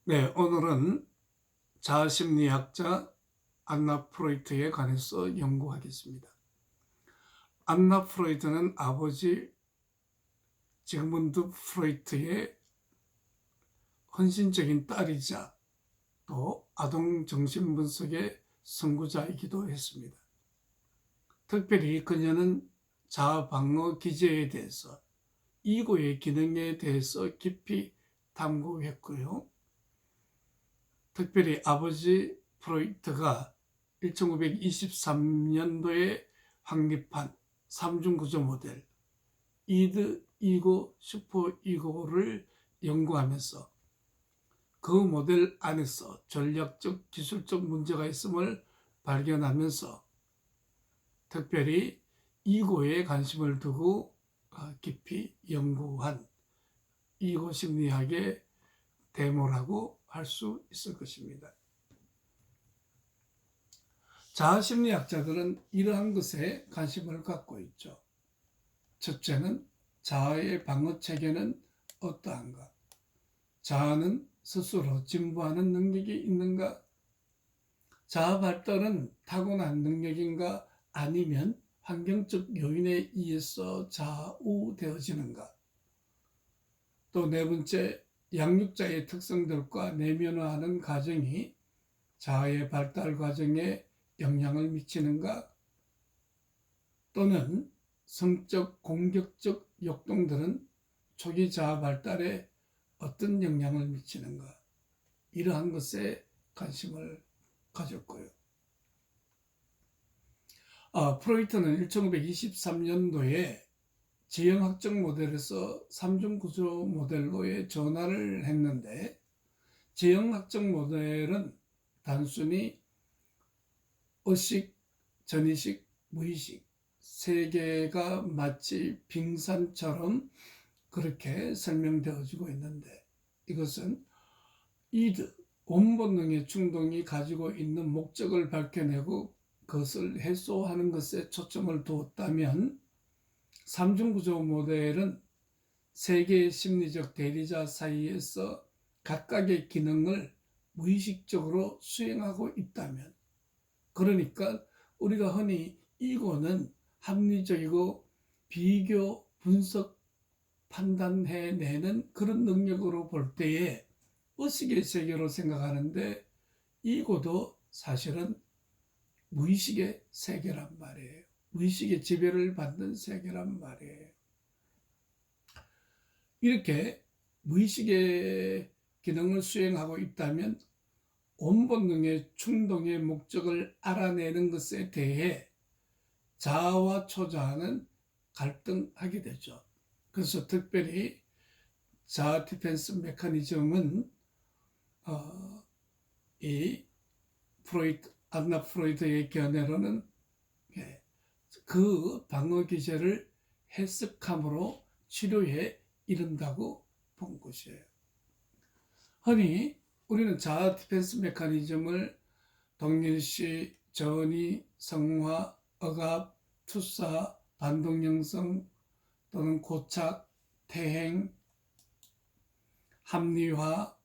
네, 오늘은 자아심리학자 안나 프로이트에 관해서 연구하겠습니다. 안나 프로이트는 아버지 지그문드 프로이트의 헌신적인 딸이자 또 아동 정신분석의 선구자이기도 했습니다. 특별히 그녀는 자아 방어 기제에 대해서, 이고의 기능에 대해서 깊이 탐구했고요. 특별히 아버지 프로이트가 1923년도에 확립한 3중 구조 모델 이드, 이고, 슈퍼 이고를 연구하면서 그 모델 안에서 전략적, 기술적 문제가 있음을 발견하면서 특별히 이고에 관심을 두고 깊이 연구한 이고 심리학의 데모라고 할 수 있을 것입니다. 자아심리학자들은 이러한 것에 관심을 갖고 있죠. 첫째는 자아의 방어 체계는 어떠한가? 자아는 스스로 진보하는 능력이 있는가? 자아 발달은 타고난 능력인가? 아니면 환경적 요인에 의해서 좌우되어지는가? 또 네 번째, 양육자의 특성들과 내면화하는 과정이 자아의 발달 과정에 영향을 미치는가? 또는 성적, 공격적 역동들은 초기 자아 발달에 어떤 영향을 미치는가? 이러한 것에 관심을 가졌고요. 프로이트는 1923년도에 지형학적 모델에서 3중 구조 모델로의 전환을 했는데, 지형학적 모델은 단순히 의식, 전의식, 무의식 세 개가 마치 빙산처럼 그렇게 설명되어지고 있는데, 이것은 이드, 원본능의 충동이 가지고 있는 목적을 밝혀내고 그것을 해소하는 것에 초점을 두었다면, 삼중구조 모델은 세 개의 심리적 대리자 사이에서 각각의 기능을 무의식적으로 수행하고 있다면, 그러니까 우리가 흔히 이거는 합리적이고 비교, 분석, 판단해내는 그런 능력으로 볼 때에 의식의 세계로 생각하는데, 이거도 사실은 무의식의 세계란 말이에요. 무의식의 지배를 받는 세계란 말이에요. 이렇게 무의식의 기능을 수행하고 있다면 원본능의 충동의 목적을 알아내는 것에 대해 자아와 초자아는 갈등하게 되죠. 그래서 특별히 자아 디펜스 메커니즘은 이 안나 프로이트의 견해로는 그 방어 기제를 해석함으로 치료에 이른다고 본 것이에요. 흔히 우리는 자아 디펜스 메커니즘을 동일시, 전이, 성화, 억압, 투사, 반동형성 또는 고착, 퇴행, 합리화,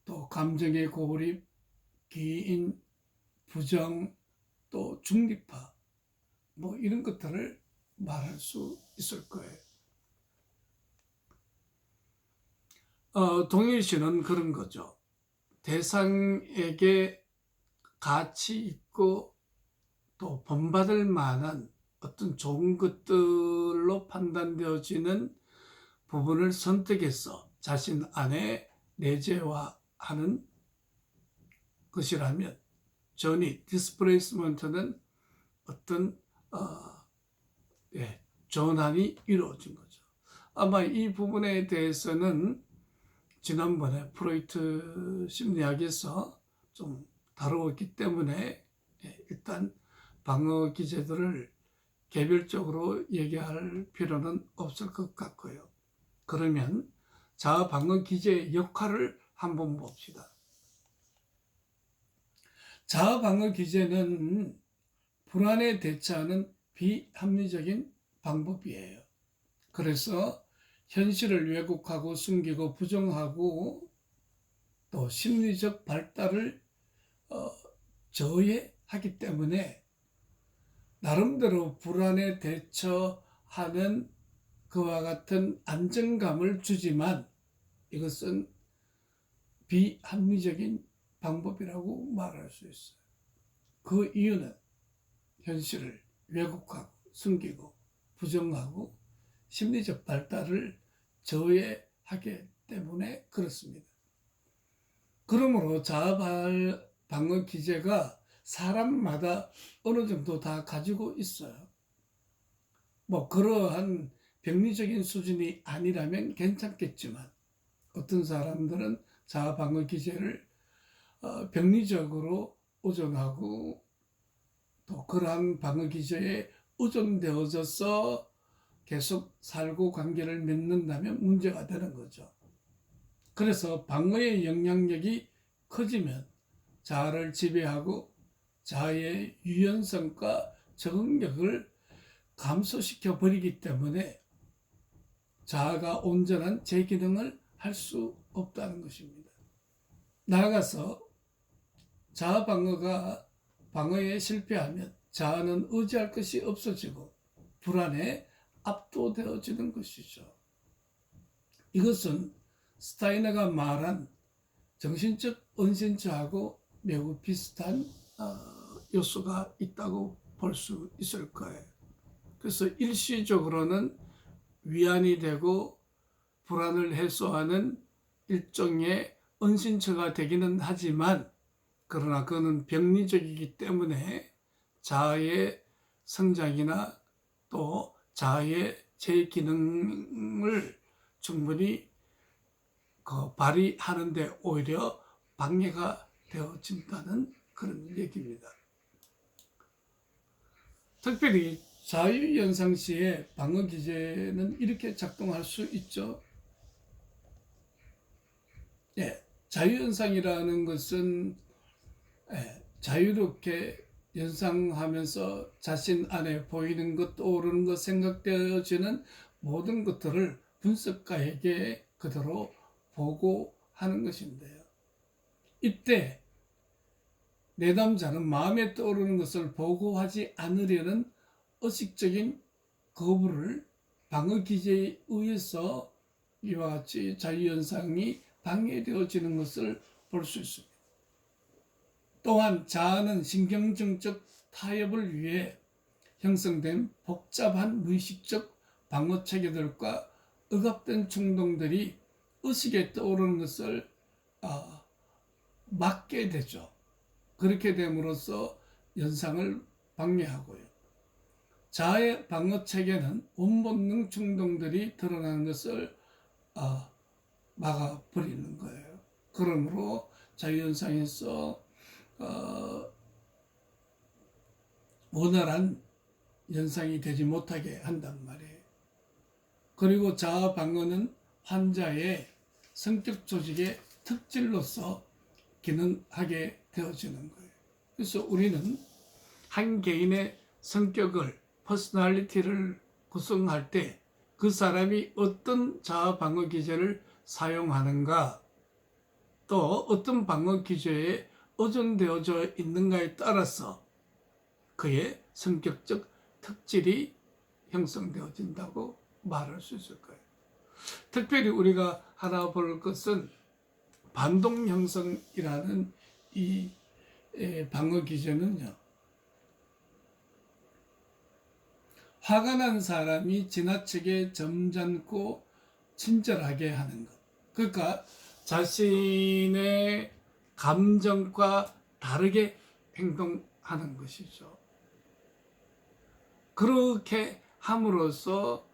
또 감정의 고립, 기인, 부정, 또 중립화, 이런 것들을 말할 수 있을 거예요. 동일시는 그런 거죠. 대상에게 가치 있고 또 본받을 만한 어떤 좋은 것들로 판단되어지는 부분을 선택해서 자신 안에 내재화하는 것이라면, 전이 디스플레이스먼트는 어떤 전환이 이루어진 거죠. 아마 이 부분에 대해서는 지난번에 프로이트 심리학에서 좀 다루었기 때문에 일단 방어 기제들을 개별적으로 얘기할 필요는 없을 것 같고요. 그러면 자아 방어 기제의 역할을 한번 봅시다. 자아 방어 기제는 불안에 대처하는 비합리적인 방법이에요. 그래서 현실을 왜곡하고 숨기고 부정하고 또 심리적 발달을 저해하기 때문에 나름대로 불안에 대처하는 그와 같은 안정감을 주지만 이것은 비합리적인 방법이라고 말할 수 있어요. 그 이유는 현실을 왜곡하고 숨기고 부정하고 심리적 발달을 저해하기 때문에 그렇습니다. 그러므로 자아 방어 기제가 사람마다 어느 정도 다 가지고 있어요. 뭐 그러한 병리적인 수준이 아니라면 괜찮겠지만 어떤 사람들은 자아 방어 기제를 병리적으로 의존하고 또 그러한 방어 기제에 의존되어져서 계속 살고 관계를 맺는다면 문제가 되는 거죠. 그래서 방어의 영향력이 커지면 자아를 지배하고 자아의 유연성과 적응력을 감소시켜 버리기 때문에 자아가 온전한 재기능을 할 수 없다는 것입니다. 나아가서 자아 방어에 실패하면 자아는 의지할 것이 없어지고 불안에 압도되어지는 것이죠. 이것은 스타이너가 말한 정신적 은신처하고 매우 비슷한 요소가 있다고 볼 수 있을 거예요. 그래서 일시적으로는 위안이 되고 불안을 해소하는 일종의 은신처가 되기는 하지만 그러나 그는 병리적이기 때문에 자아의 성장이나 또 자아의 재기능을 충분히 발휘하는 데 오히려 방해가 되어진다는 그런 얘기입니다. 특별히 자유연상 시에 방어 기제는 이렇게 작동할 수 있죠. 자유연상이라는 것은 자유롭게 연상하면서 자신 안에 보이는 것, 떠오르는 것, 생각되어지는 모든 것들을 분석가에게 그대로 보고하는 것인데요. 이때 내담자는 마음에 떠오르는 것을 보고하지 않으려는 의식적인 거부를 방어 기제에 의해서 이와 같이 자유연상이 방해되어지는 것을 볼 수 있습니다. 또한 자아는 신경정적 타협을 위해 형성된 복잡한 무의식적 방어 체계들과 억압된 충동들이 의식에 떠오르는 것을 막게 되죠. 그렇게 됨으로써 연상을 방해하고요. 자아의 방어 체계는 원본능 충동들이 드러나는 것을 막아버리는 거예요. 그러므로 자유연상에서 원활한 연상이 되지 못하게 한단 말이에요. 그리고 자아 방어는 환자의 성격 조직의 특질로서 기능하게 되어지는 거예요. 그래서 우리는 한 개인의 성격을, 퍼스널리티를 구성할 때 그 사람이 어떤 자아 방어 기제를 사용하는가, 또 어떤 방어 기제에 의존되어져 있는가에 따라서 그의 성격적 특질이 형성되어진다고 말할 수 있을 거예요. 특별히 우리가 하나 볼 것은 반동 형성이라는 이 방어 기제는요, 화가 난 사람이 지나치게 점잖고 친절하게 하는 것. 그러니까 자신의 감정과 다르게 행동하는 것이죠. 그렇게 함으로써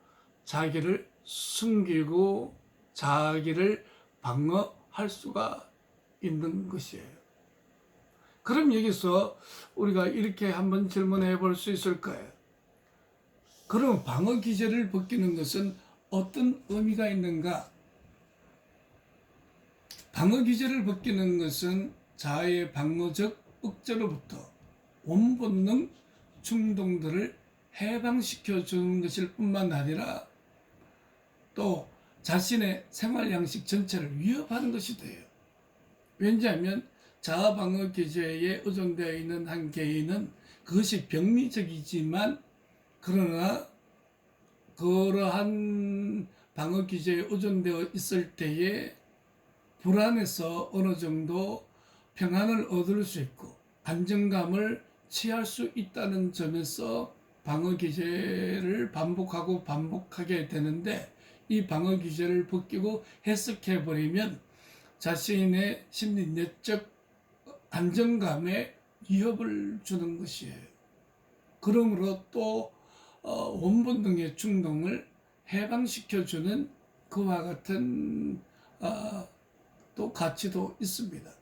자기를 숨기고 자기를 방어할 수가 있는 것이에요. 그럼 여기서 우리가 이렇게 한번 질문해 볼 수 있을 거예요. 그럼 방어 기제를 벗기는 것은 어떤 의미가 있는가? 방어 기제를 벗기는 것은 자아의 방어적 억제로부터 원본능 충동들을 해방시켜 주는 것일 뿐만 아니라 또 자신의 생활 양식 전체를 위협하는 것이 돼요. 왜냐하면 자아 방어 기제에 의존되어 있는 한 개인은 그것이 병리적이지만 그러나 그러한 방어 기제에 의존되어 있을 때에 불안에서 어느 정도 평안을 얻을 수 있고 안정감을 취할 수 있다는 점에서 방어 기제를 반복하고 반복하게 되는데, 이 방어 기제를 벗기고 해석해 버리면 자신의 심리 내적 안정감에 위협을 주는 것이에요. 그러므로 또 원본능의 충동을 해방시켜주는 그와 같은 또 가치도 있습니다.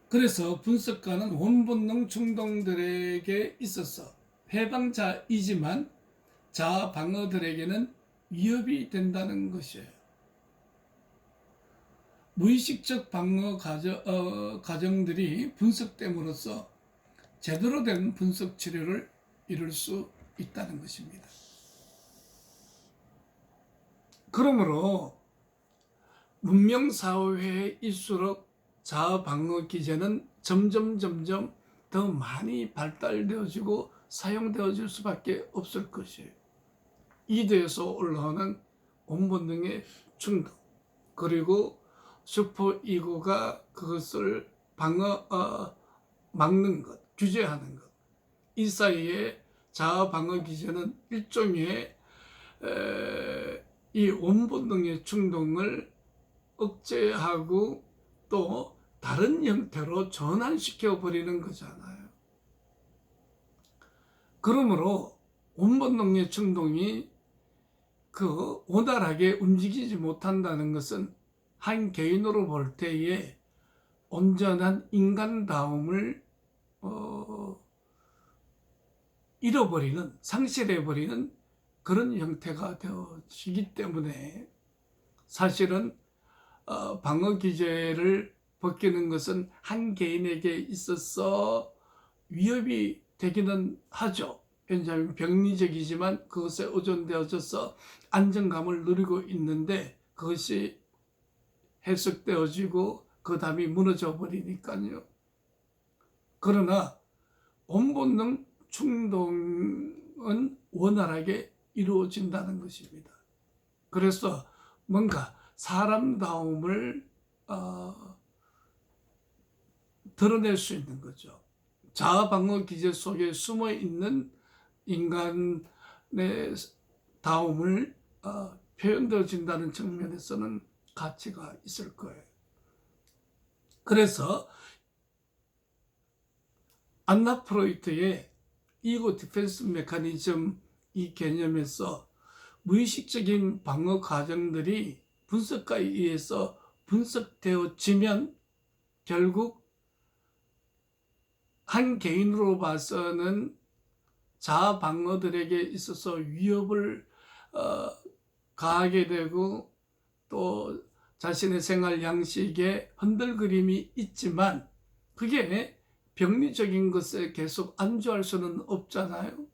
그래서 분석가는 원본능 충동들에게 있어서 해방자이지만 자아 방어들에게는 위협이 된다는 것이에요. 무의식적 방어 과정들이 분석됨으로써 제대로 된 분석 치료를 이룰 수 있다는 것입니다. 그러므로 문명 사회일수록 자아 방어 기제는 점점 더 많이 발달되어지고 사용되어질 수밖에 없을 것이에요. 이대에서 올라오는 원본능의 충동, 그리고 슈퍼이고가 그것을 막는 것, 규제하는 것, 이 사이에 자아 방어 기제는 일종의 이 원본능의 충동을 억제하고 또 다른 형태로 전환시켜 버리는 거잖아요. 그러므로 원본능의 충동이 원활하게 움직이지 못한다는 것은 한 개인으로 볼 때에 온전한 인간다움을 잃어버리는, 상실해버리는 그런 형태가 되어지기 때문에 사실은 방어 기제를 벗기는 것은 한 개인에게 있어서 위협이 되기는 하죠. 왜냐하면 병리적이지만 그것에 의존되어져서 안정감을 누리고 있는데 그것이 해석되어지고 그 다음에 무너져 버리니까요. 그러나 원본능 충동은 원활하게 이루어진다는 것입니다. 그래서 뭔가 사람다움을 드러낼 수 있는 거죠. 자아 방어 기제 속에 숨어 있는 인간의 다움을 표현되어진다는 측면에서는 가치가 있을 거예요. 그래서 안나 프로이트의 이고 디펜스 메커니즘 이 개념에서 무의식적인 방어 과정들이 분석가에 의해서 분석되어지면 결국 한 개인으로 봐서는 자아 방어들에게 있어서 위협을 가하게 되고 또 자신의 생활 양식에 흔들그림이 있지만 그게 병리적인 것에 계속 안주할 수는 없잖아요.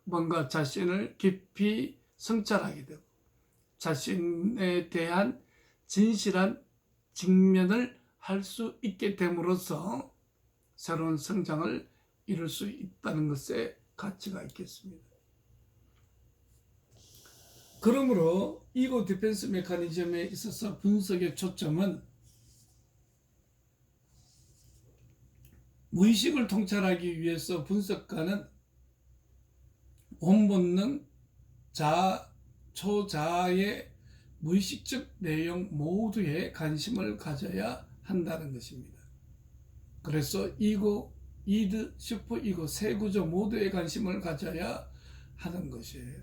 뭔가 자신을 깊이 성찰하게 되고 자신에 대한 진실한 직면을 할 수 있게 됨으로써 새로운 성장을 이룰 수 있다는 것에 가치가 있겠습니다. 그러므로 이고 디펜스 메커니즘에 있어서 분석의 초점은 무의식을 통찰하기 위해서 분석가는 원본능, 자아, 초자아의 무의식적 내용 모두에 관심을 가져야 한다는 것입니다. 그래서 이고, 이드, 슈퍼 이고 세 구조 모두에 관심을 가져야 하는 것이에요.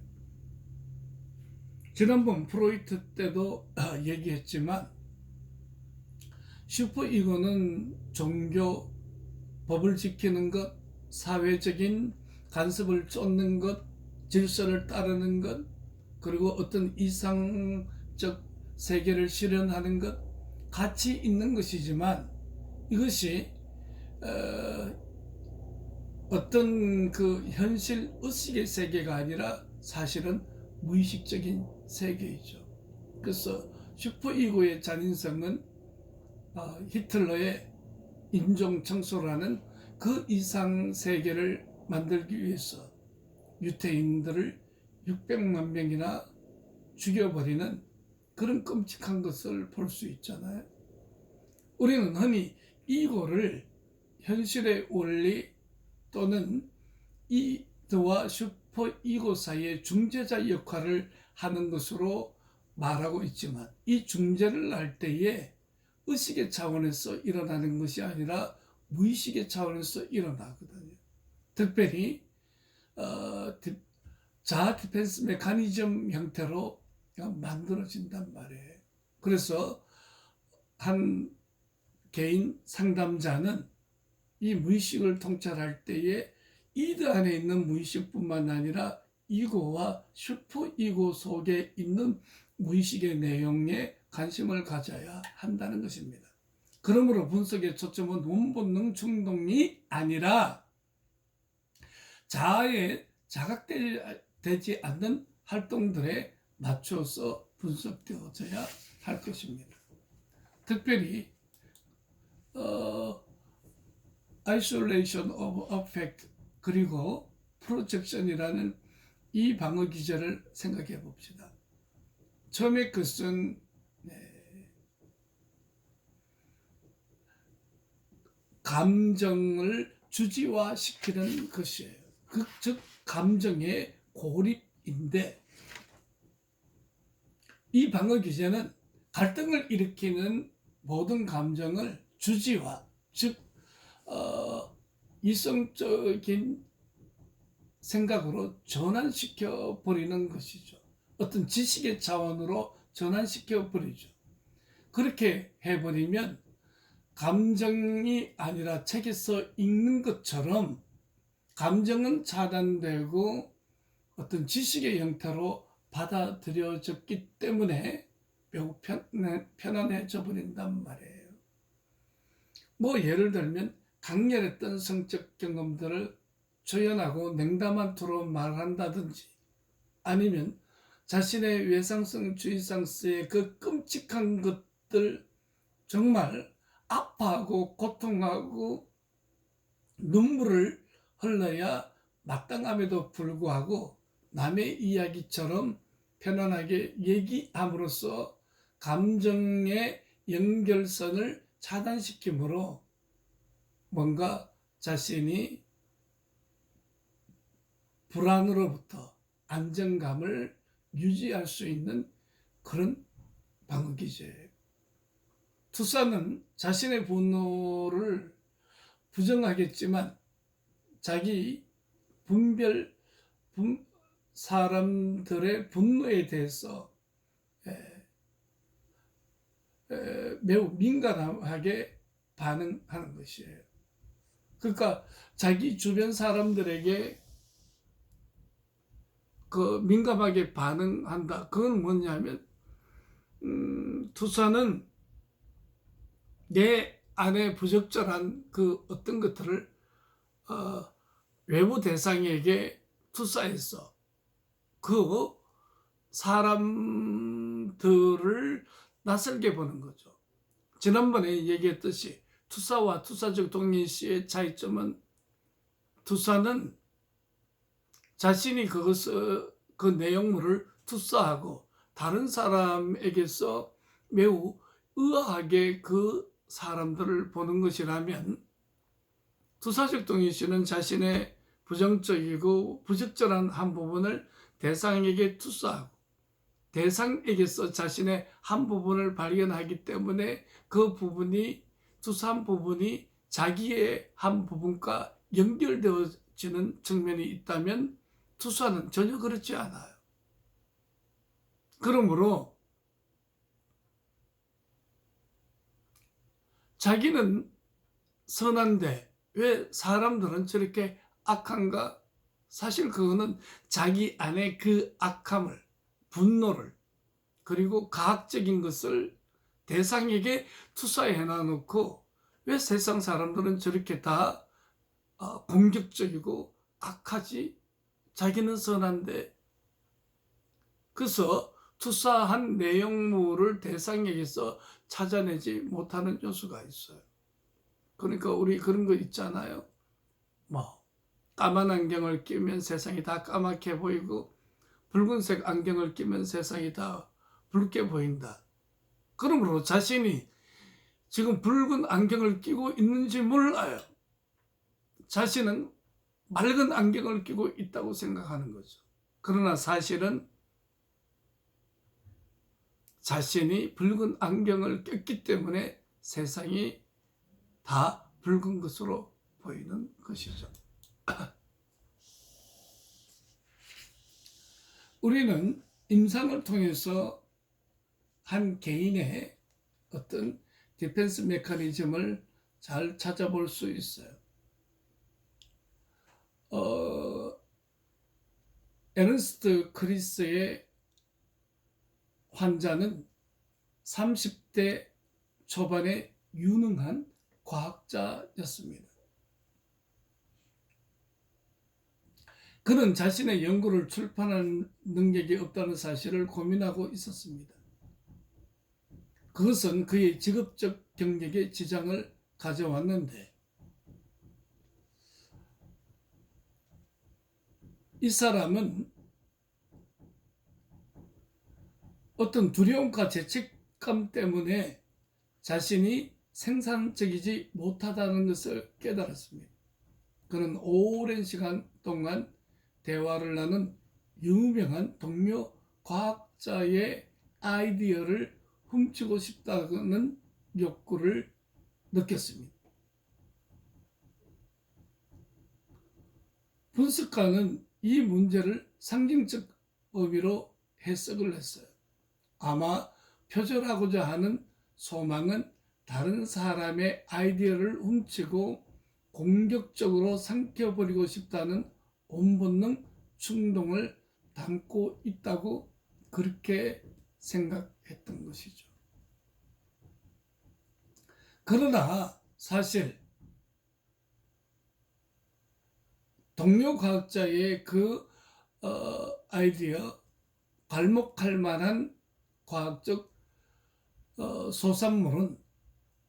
지난번 프로이트 때도 얘기했지만 슈퍼 이고는 종교, 법을 지키는 것, 사회적인 간섭을 쫓는 것, 질서를 따르는 것, 그리고 어떤 이상적 세계를 실현하는 것, 가치 있는 것이지만 이것이 어떤 그 현실 의식의 세계가 아니라 사실은 무의식적인 세계이죠. 그래서 슈퍼이고의 잔인성은 히틀러의 인종 청소라는 그 이상 세계를 만들기 위해서 유태인들을 600만 명이나 죽여버리는 그런 끔찍한 것을 볼 수 있잖아요. 우리는 흔히 이거를 현실의 원리 또는 이드와 슈퍼 이고 사이의 중재자 역할을 하는 것으로 말하고 있지만, 이 중재를 할 때에 의식의 차원에서 일어나는 것이 아니라 무의식의 차원에서 일어나거든요. 특별히 자아 디펜스 메커니즘 형태로 만들어진단 말이에요. 그래서 한 개인 상담자는 이 무의식을 통찰할 때에 이드 안에 있는 무의식뿐만 아니라 이고와 슈퍼 이고 속에 있는 무의식의 내용에 관심을 가져야 한다는 것입니다. 그러므로 분석의 초점은 원본능 충동이 아니라 자아에 자각되지 않는 활동들에 맞춰서 분석되어져야 할 것입니다. 특별히 isolation of affect 그리고 프로젝션이라는 이 방어 기제를 생각해 봅시다. 처음에 그것은 감정을 주지화시키는 것이에요. 즉 감정의 고립인데, 이 방어 기제는 갈등을 일으키는 모든 감정을 주지화, 즉 이성적인 생각으로 전환시켜 버리는 것이죠. 어떤 지식의 차원으로 전환시켜 버리죠. 그렇게 해버리면 감정이 아니라 책에서 읽는 것처럼 감정은 차단되고 어떤 지식의 형태로 받아들여졌기 때문에 매우 편안해져 버린단 말이에요. 예를 들면 강렬했던 성적 경험들을 조연하고 냉담한 투로 말한다든지, 아니면 자신의 외상성 주의상스의 그 끔찍한 것들, 정말 아파하고 고통하고 눈물을 흘러야 마땅함에도 불구하고 남의 이야기처럼 편안하게 얘기함으로써 감정의 연결선을 차단시키므로 뭔가 자신이 불안으로부터 안정감을 유지할 수 있는 그런 방어기제예요. 투사는 자신의 분노를 부정하겠지만 자기 사람들의 분노에 대해서 매우 민감하게 반응하는 것이에요. 그러니까 자기 주변 사람들에게 민감하게 반응한다. 그건 뭐냐면 투사는 내 안에 부적절한 그 어떤 것들을 외부 대상에게 투사해서 그 사람들을 낯설게 보는 거죠. 지난번에 얘기했듯이 투사와 투사적 동일시의 차이점은, 투사는 자신이 그 내용물을 투사하고 다른 사람에게서 매우 의아하게 그 사람들을 보는 것이라면, 투사적 동일시는 자신의 부정적이고 부적절한 한 부분을 대상에게 투사하고 대상에게서 자신의 한 부분을 발견하기 때문에 그 부분이, 투사한 부분이 자기의 한 부분과 연결되어지는 측면이 있다면, 투사는 전혀 그렇지 않아요. 그러므로 자기는 선한데 왜 사람들은 저렇게 악한가? 사실 그거는 자기 안에 그 악함을, 분노를, 그리고 가학적인 것을 대상에게 투사해 놔놓고, 왜 세상 사람들은 저렇게 다 공격적이고 악하지? 자기는 선한데. 그래서 투사한 내용물을 대상에게서 찾아내지 못하는 요소가 있어요. 그러니까 우리 그런 거 있잖아요. 뭐 까만 안경을 끼면 세상이 다 까맣게 보이고 붉은색 안경을 끼면 세상이 다 붉게 보인다. 그러므로 자신이 지금 붉은 안경을 끼고 있는지 몰라요. 자신은 맑은 안경을 끼고 있다고 생각하는 거죠. 그러나 사실은 자신이 붉은 안경을 꼈기 때문에 세상이 다 붉은 것으로 보이는 것이죠. 우리는 임상을 통해서 한 개인의 어떤 디펜스 메커니즘을 잘 찾아볼 수 있어요. 에르스트 크리스의 환자는 30대 초반에 유능한 과학자였습니다. 그는 자신의 연구를 출판할 능력이 없다는 사실을 고민하고 있었습니다. 그것은 그의 직업적 경력에 지장을 가져왔는데 이 사람은 어떤 두려움과 죄책감 때문에 자신이 생산적이지 못하다는 것을 깨달았습니다. 그는 오랜 시간 동안 대화를 나눈 유명한 동료 과학자의 아이디어를 훔치고 싶다는 욕구를 느꼈습니다. 분석가는 이 문제를 상징적 의미로 해석을 했어요. 아마 표절하고자 하는 소망은 다른 사람의 아이디어를 훔치고 공격적으로 삼켜버리고 싶다는 본본능 충동을 담고 있다고 그렇게 생각했던 것이죠. 그러나 사실 동료 과학자의 그 아이디어, 발목할 만한 과학적 소산물은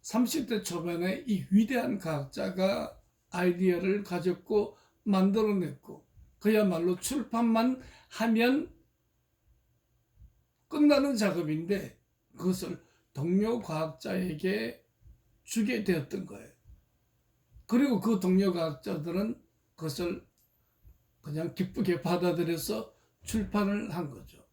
30대 초반에 이 위대한 과학자가 아이디어를 가졌고 만들어냈고 그야말로 출판만 하면 끝나는 작업인데 그것을 동료 과학자에게 주게 되었던 거예요. 그리고 그 동료 과학자들은 그것을 그냥 기쁘게 받아들여서 출판을 한 거죠.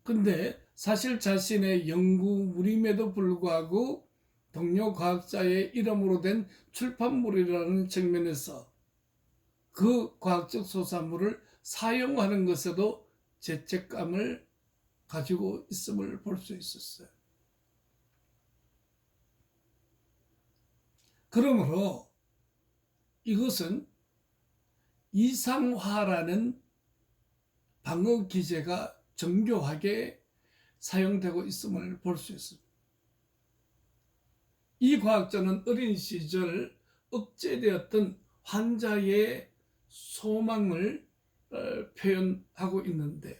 근데 사실 자신의 연구물임에도 불구하고 동료 과학자의 이름으로 된 출판물이라는 측면에서 그 과학적 소산물을 사용하는 것에도 죄책감을 가지고 있음을 볼 수 있었어요. 그러므로 이것은 이상화라는 방어 기제가 정교하게 사용되고 있음을 볼 수 있습니다. 이 과학자는 어린 시절 억제되었던 환자의 소망을 표현하고 있는데요.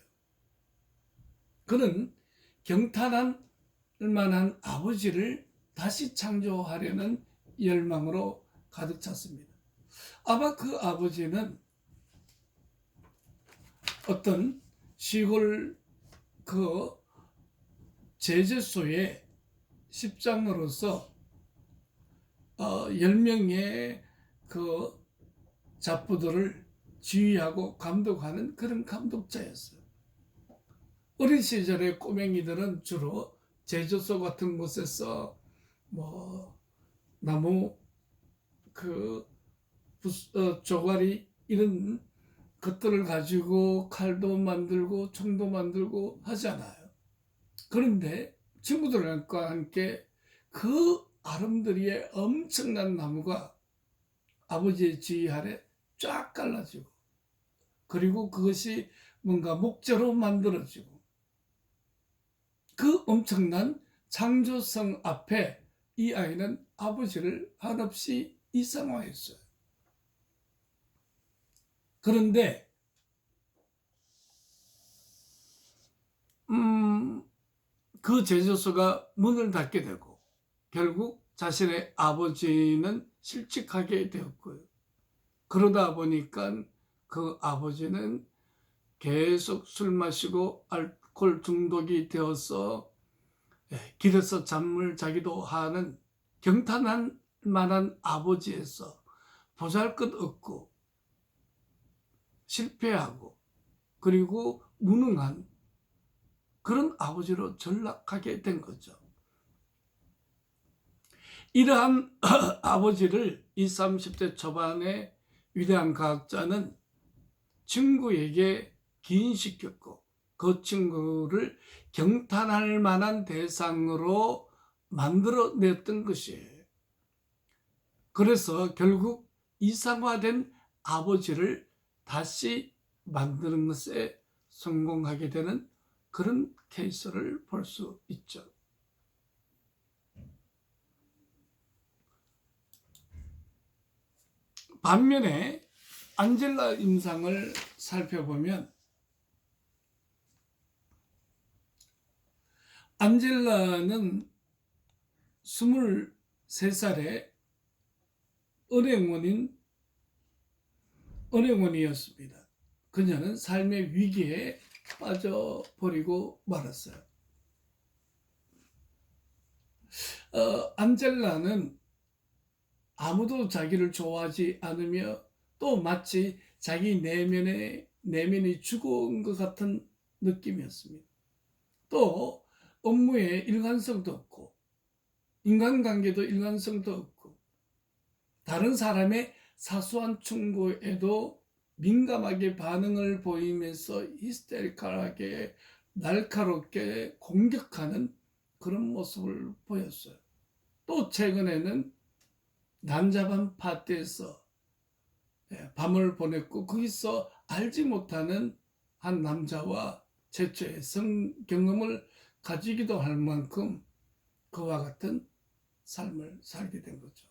그는 경탄할 만한 아버지를 다시 창조하려는 열망으로 가득 찼습니다. 아마 그 아버지는 어떤 시골 그 제재소의 십장으로서 10명의 그 잡부들을 지휘하고 감독하는 그런 감독자였어요. 어린 시절의 꼬맹이들은 주로 제조소 같은 곳에서 뭐 나무 조가리 이런 것들을 가지고 칼도 만들고 총도 만들고 하잖아요. 그런데 친구들과 함께 그 아름드리의 엄청난 나무가 아버지의 지휘 아래 쫙 갈라지고 그리고 그것이 뭔가 목재로 만들어지고 그 엄청난 창조성 앞에 이 아이는 아버지를 한없이 이상화했어요. 그런데 그 제조소가 문을 닫게 되고 결국 자신의 아버지는 실직하게 되었고요. 그러다 보니까 그 아버지는 계속 술 마시고 알코올 중독이 되어서 길에서 잠을 자기도 하는 경탄할 만한 아버지에서 보잘것없고 실패하고 그리고 무능한 그런 아버지로 전락하게 된 거죠. 이러한 아버지를 20, 30대 초반의 위대한 과학자는 친구에게 기인시켰고 그 친구를 경탄할 만한 대상으로 만들어냈던 것이에요. 그래서 결국 이상화된 아버지를 다시 만드는 것에 성공하게 되는 그런 케이스를 볼 수 있죠. 반면에 안젤라 임상을 살펴보면 안젤라는 23살에 은행원이었습니다. 그녀는 삶의 위기에 빠져버리고 말았어요. 안젤라는 아무도 자기를 좋아하지 않으며 또 마치 자기 내면이 죽어온 것 같은 느낌이었습니다. 또 업무에 일관성도 없고 인간관계도 일관성도 없고 다른 사람의 사소한 충고에도 민감하게 반응을 보이면서 히스테리컬하게 날카롭게 공격하는 그런 모습을 보였어요. 또 최근에는 난잡한 파티에서 밤을 보냈고 거기서 알지 못하는 한 남자와 최초의 성경험을 가지기도 할 만큼 그와 같은 삶을 살게 된 거죠.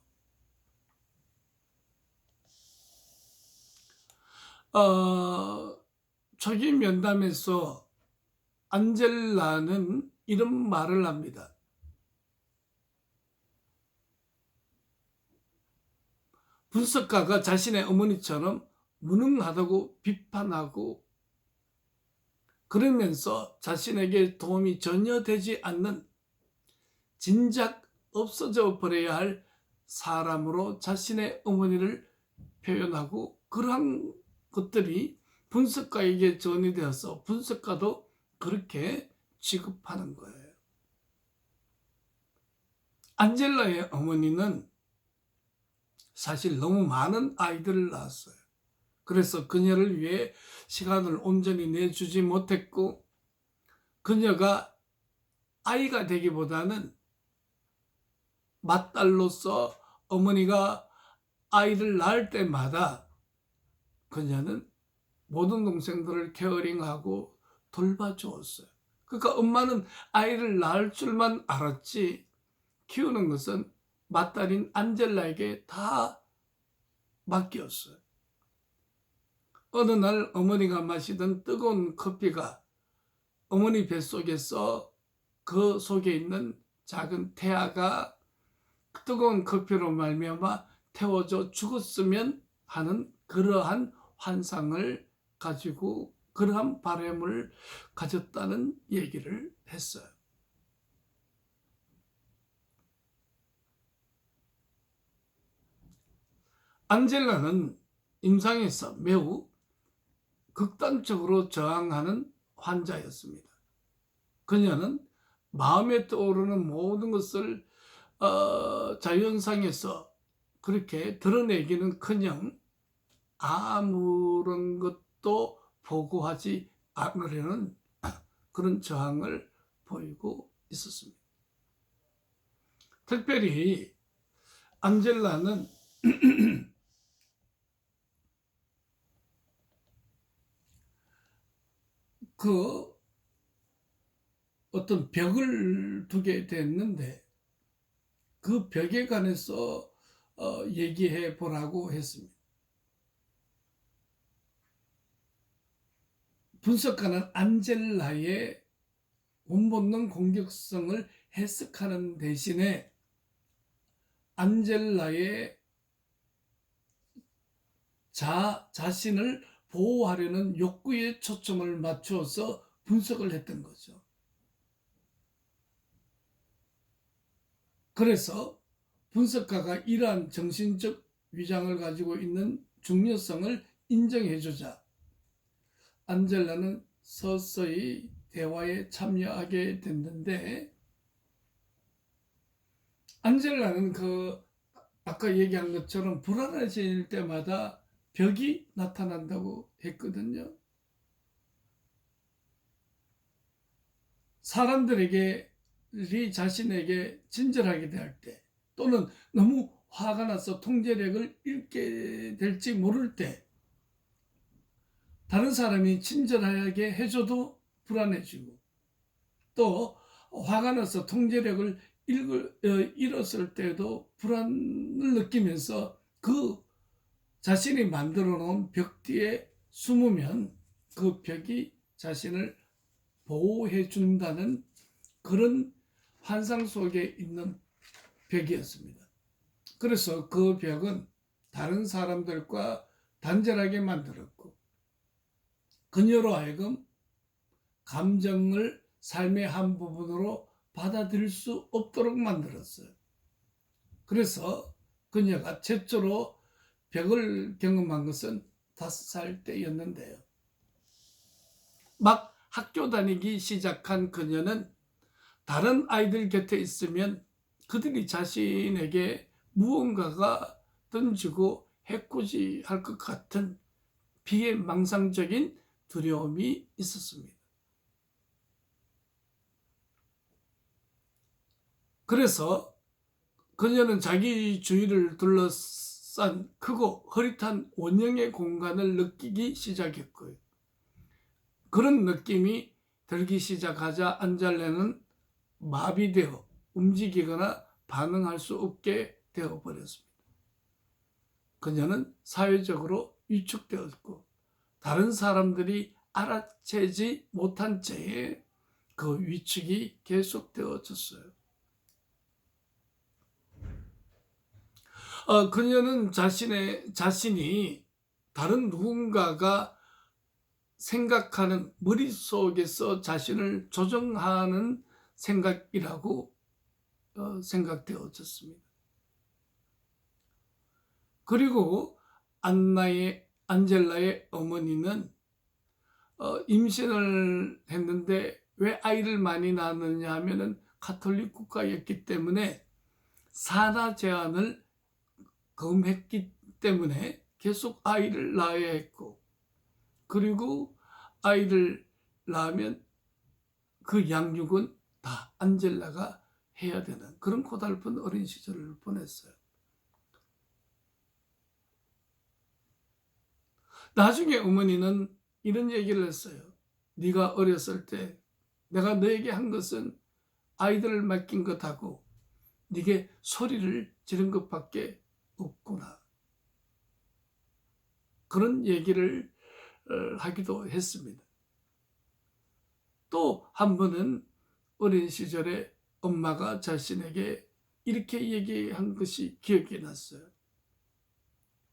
초기 면담에서 안젤라는 이런 말을 합니다. 분석가가 자신의 어머니처럼 무능하다고 비판하고 그러면서 자신에게 도움이 전혀 되지 않는 진작 없어져 버려야 할 사람으로 자신의 어머니를 표현하고 그러한 것들이 분석가에게 전이되어서 분석가도 그렇게 취급하는 거예요. 안젤라의 어머니는 사실 너무 많은 아이들을 낳았어요. 그래서 그녀를 위해 시간을 온전히 내주지 못했고 그녀가 아이가 되기보다는 맏딸로서 어머니가 아이를 낳을 때마다 그녀는 모든 동생들을 케어링하고 돌봐주었어요. 그러니까 엄마는 아이를 낳을 줄만 알았지 키우는 것은 맏딸인 안젤라에게 다 맡겼어요. 어느 날 어머니가 마시던 뜨거운 커피가 어머니 뱃속에서 그 속에 있는 작은 태아가 뜨거운 커피로 말미암아 태워져 죽었으면 하는 그러한 환상을 가지고 그러한 바람을 가졌다는 얘기를 했어요. 안젤라는 임상에서 매우 극단적으로 저항하는 환자였습니다. 그녀는 마음에 떠오르는 모든 것을 자연상에서 그렇게 드러내기는커녕 아무런 것도 보고하지 않으려는 그런 저항을 보이고 있었습니다. 특별히 안젤라는 그 어떤 벽을 두게 됐는데 그 벽에 관해서 얘기해 보라고 했습니다. 분석가는 안젤라의 본본능 공격성을 해석하는 대신에 안젤라의 자신을 보호하려는 욕구에 초점을 맞추어서 분석을 했던 거죠. 그래서 분석가가 이러한 정신적 위장을 가지고 있는 중요성을 인정해주자 안젤라는 서서히 대화에 참여하게 됐는데, 안젤라는 아까 얘기한 것처럼 불안해질 때마다 벽이 나타난다고 했거든요. 사람들에게 자신에게 친절하게 대할 때, 또는 너무 화가 나서 통제력을 잃게 될지 모를 때, 다른 사람이 친절하게 해줘도 불안해지고, 또 화가 나서 통제력을 잃었을 때도 불안을 느끼면서 그 자신이 만들어 놓은 벽 뒤에 숨으면 그 벽이 자신을 보호해 준다는 그런 환상 속에 있는 벽이었습니다. 그래서 그 벽은 다른 사람들과 단절하게 만들었고, 그녀로 하여금 감정을 삶의 한 부분으로 받아들일 수 없도록 만들었어요. 그래서 그녀가 최초로 벽을 경험한 것은 5살 때였는데요. 막 학교 다니기 시작한 그녀는 다른 아이들 곁에 있으면 그들이 자신에게 무언가가 던지고 해코지할 것 같은 비망상적인 두려움이 있었습니다. 그래서 그녀는 자기 주위를 둘러싼 크고 흐릿한 원형의 공간을 느끼기 시작했고요. 그런 느낌이 들기 시작하자 안젤라는 마비되어 움직이거나 반응할 수 없게 되어버렸습니다. 그녀는 사회적으로 위축되었고, 다른 사람들이 알아채지 못한 채에 그 위축이 계속되어졌어요. 그녀는 자신이 다른 누군가가 생각하는, 머릿속에서 자신을 조정하는 생각이라고 생각되어졌습니다. 그리고 안젤라의 어머니는 임신을 했는데 왜 아이를 많이 낳았느냐 하면은 가톨릭 국가였기 때문에 산하 제한을 금했기 때문에 계속 아이를 낳아야 했고, 그리고 아이를 낳으면 그 양육은 다 안젤라가 해야 되는 그런 고달픈 어린 시절을 보냈어요. 나중에 어머니는 이런 얘기를 했어요. 네가 어렸을 때 내가 너에게 한 것은 아이들을 맡긴 것하고 네게 소리를 지른 것밖에 없구나. 그런 얘기를 하기도 했습니다. 또 한 번은 어린 시절에 엄마가 자신에게 이렇게 얘기한 것이 기억이 났어요.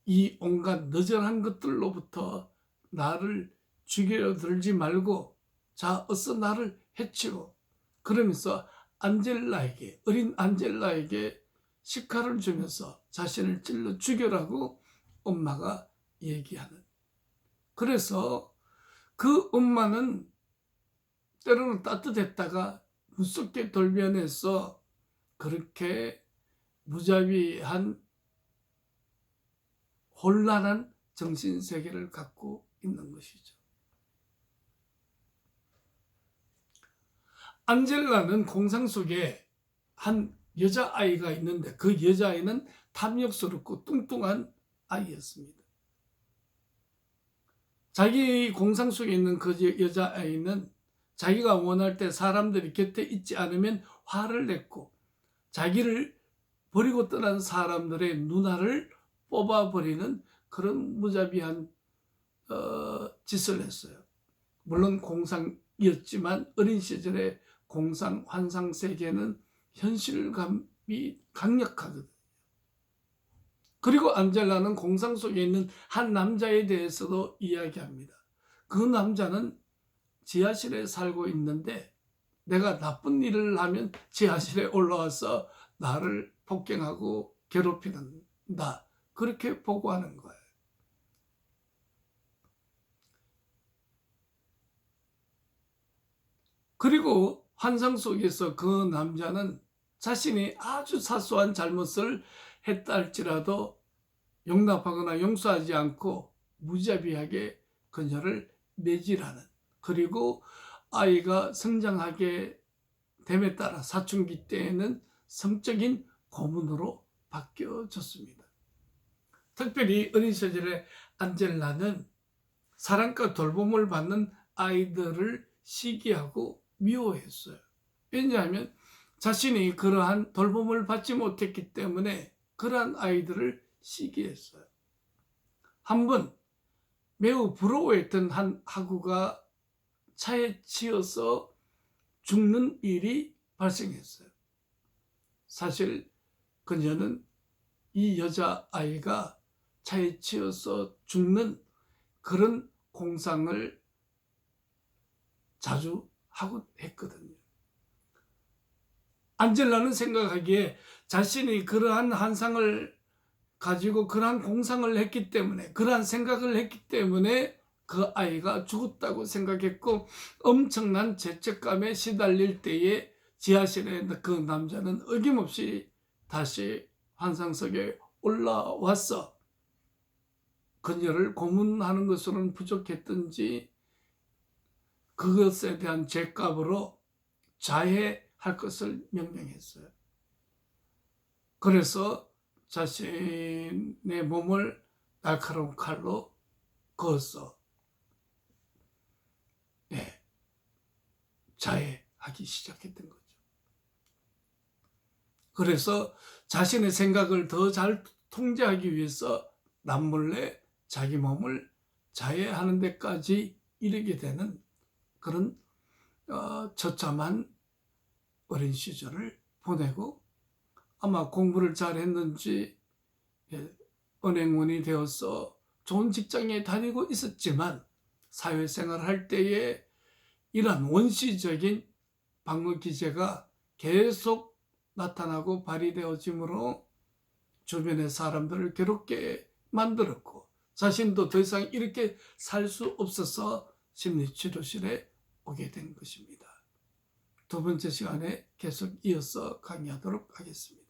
이 온갖 너절한 것들로부터 나를 죽이려 들지 말고 자 어서 나를 해치워. 그러면서 어린 안젤라에게 식칼을 주면서 자신을 찔러 죽여라고 엄마가 얘기하는. 그래서 그 엄마는 때로는 따뜻했다가 무섭게 돌변해서 그렇게 무자비한 혼란한 정신세계를 갖고 있는 것이죠. 안젤라는 공상 속에 한 여자아이가 있는데 그 여자아이는 탐욕스럽고 뚱뚱한 아이였습니다. 자기 공상 속에 있는 그 여자아이는 자기가 원할 때 사람들이 곁에 있지 않으면 화를 냈고, 자기를 버리고 떠난 사람들의 눈알을 뽑아버리는 그런 무자비한 짓을 했어요. 물론 공상이었지만 어린 시절에 공상, 환상 세계는 현실감이 강력하거든. 그리고 안젤라는 공상 속에 있는 한 남자에 대해서도 이야기합니다. 그 남자는 지하실에 살고 있는데 내가 나쁜 일을 하면 지하실에 올라와서 나를 폭행하고 괴롭히는다. 그렇게 보고하는 거예요. 그리고 환상 속에서 그 남자는 자신이 아주 사소한 잘못을 했다 할지라도 용납하거나 용서하지 않고 무자비하게 그녀를 매질하는, 그리고 아이가 성장하게 됨에 따라 사춘기 때에는 성적인 고문으로 바뀌어졌습니다. 특별히 어린 시절에 안젤라는 사랑과 돌봄을 받는 아이들을 시기하고 미워했어요. 왜냐하면 자신이 그러한 돌봄을 받지 못했기 때문에 그러한 아이들을 시기했어요. 한번 매우 부러워했던 한 학우가 차에 치여서 죽는 일이 발생했어요. 사실 그녀는 이 여자아이가 차에 치여서 죽는 그런 공상을 자주 하고 했거든요. 안젤라는 생각하기에 자신이 그러한 환상을 가지고 그러한 공상을 했기 때문에, 그러한 생각을 했기 때문에 그 아이가 죽었다고 생각했고, 엄청난 죄책감에 시달릴 때에 지하실에 그 남자는 어김없이 다시 환상 속에 올라와서 그녀를 고문하는 것으로는 부족했던지 그것에 대한 죄값으로 자해할 것을 명령했어요. 그래서 자신의 몸을 날카로운 칼로 그어서 자해하기 시작했던 거죠. 그래서 자신의 생각을 더 잘 통제하기 위해서 남몰래 자기 몸을 자해하는 데까지 이르게 되는 그런 처참한 어린 시절을 보내고, 아마 공부를 잘했는지 은행원이 되어서 좋은 직장에 다니고 있었지만 사회생활을 할 때에 이러한 원시적인 방어 기제가 계속 나타나고 발휘되어지므로 주변의 사람들을 괴롭게 만들었고, 자신도 더 이상 이렇게 살 수 없어서 심리치료실에 오게 된 것입니다. 두 번째 시간에 계속 이어서 강의하도록 하겠습니다.